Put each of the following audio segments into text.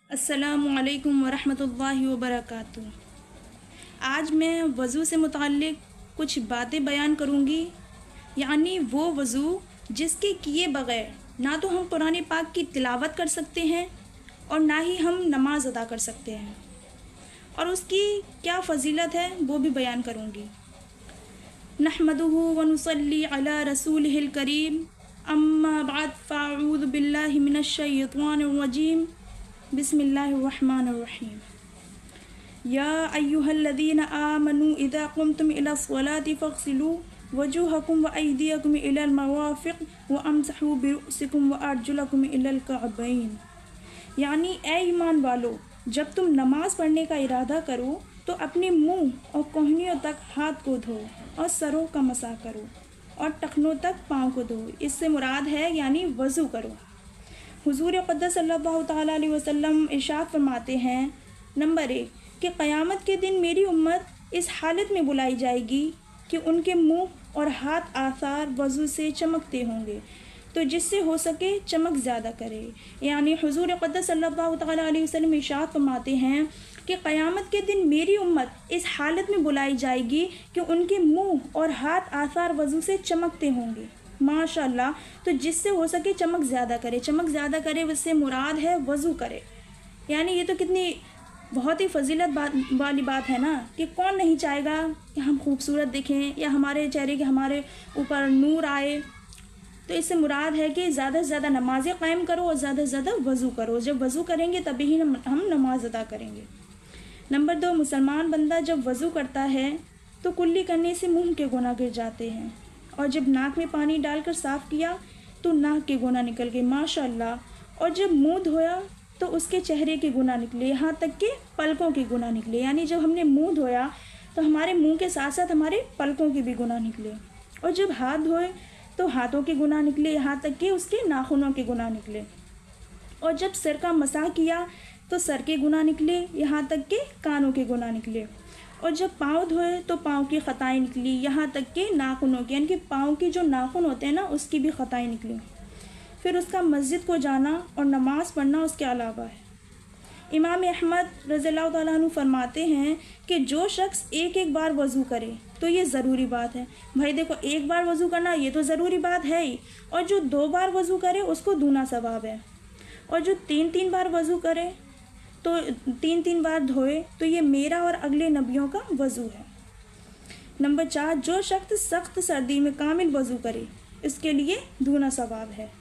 अस्सलामु अलैकुम वरहमतुल्लाहि वबरकातुह। आज मैं वज़ू से मुताल्लिक़ कुछ बातें बयान करूँगी, यानी वो वज़ू जिसके किए बग़ैर ना तो हम कुरान पाक की तिलावत कर सकते हैं और ना ही हम नमाज अदा कर सकते हैं, और उसकी क्या फ़जीलत है वो भी बयान करूँगी। नहमदुहु व नुसल्ली अला रसूलिहिल करीम, अम्मा बाद फ़अऊज़ु बिल्लाहि मिनश शैतानिर रजीम, बिस्मिल्लाहिर्रहमानिर्रहीम। या अय्युहल्लज़ीना आमनू इज़ा क़ुमतुम इलस्सलाति फ़ग़सिलू वजूहकुम व अयदियकुम इलल मराफ़िक़ व अमसहू बिरुअसिकुम व अर्जुलकुम इलल कअबैन। यानी ए ईमान वालो, जब तुम नमाज़ पढ़ने का इरादा करो तो अपने मुंह और कोहनियों तक हाथ को धो और सरों का मसा करो और टखनों तक पाँव को धो। इससे मुराद है यानी वज़ू करो। हुज़ूर क़ुद्दस सल्लल्लाहु तआला अलैहि वसल्लम इरशाद फरमाते हैं, नंबर 1 कि क़यामत के दिन मेरी उम्मत इस हालत में बुलाई जाएगी कि उनके मुंह और हाथ आसार वज़ू से चमकते होंगे, तो जिससे हो सके चमक ज़्यादा करे। यानी हुज़ूर क़ुद्दस सल्लल्लाहु तआला अलैहि वसल्लम इरशाद फरमाते हैं कि क़यामत के दिन मेरी उम्मत इस हालत में बुलाई जाएगी कि उनके मुंह और हाथ आसार वज़ू से चमकते होंगे, माशाअल्लाह, तो जिससे हो सके चमक ज़्यादा करे। चमक ज़्यादा करे उससे मुराद है वज़ू करे। यानी ये तो कितनी बहुत ही फजीलत वाली बात है ना, कि कौन नहीं चाहेगा कि हम खूबसूरत दिखें या हमारे चेहरे के हमारे ऊपर नूर आए। तो इससे मुराद है कि ज़्यादा से ज़्यादा नमाज़ें क़ायम करो और ज़्यादा से ज़्यादा वज़ू करो। जब वज़ू करेंगे तभी ही हम नमाज अदा करेंगे। नंबर 2, मुसलमान बंदा जब वज़ू करता है तो कुल्ली करने से मुंह के गुनाह गिर जाते हैं, और जब नाक में पानी डालकर साफ़ किया तो नाक के गुनाह निकल गए, माशाअल्लाह। और जब मुंह धोया तो उसके चेहरे के गुनाह निकले, यहाँ तक कि पलकों के गुनाह निकले। यानी जब हमने मुंह धोया तो हमारे मुंह के साथ साथ हमारे पलकों के भी गुनाह निकले, और जब हाथ धोए तो हाथों के गुनाह निकले, यहाँ तक कि उसके नाखूनों के गुनाह निकले। और जब सिर का मसाह किया तो सर के गुनाह निकले, यहाँ तक कि कानों के गुनाह निकले। और जब पाँव धोए तो पाँव की ख़ताएँ निकली, यहाँ तक कि नाखूनों की, यानी कि पाँव की जो नाखून होते हैं ना उसकी भी ख़ताएँ निकली। फिर उसका मस्जिद को जाना और नमाज़ पढ़ना उसके अलावा है। इमाम अहमद रज़ियल्लाहु ताला अन्हु फरमाते हैं कि जो शख्स एक बार वज़ू करे तो ये ज़रूरी बात है। भाई देखो, एक बार वज़ू करना ये तो ज़रूरी बात है ही, और जो 2 बार वज़ू करे उसको दूना सवाब है, और जो 3 बार वज़ू करे तो 3 बार धोए तो ये मेरा और अगले नबियों का वज़ू है। नंबर 4, जो शख्स सख्त सर्दी में कामिल वज़ू करे इसके लिए दूना सवाब है।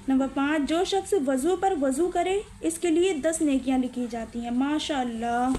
नंबर 5, जो शख्स वज़ू पर वज़ू करे इसके लिए 10 नेकियां लिखी जाती हैं, माशाअल्लाह।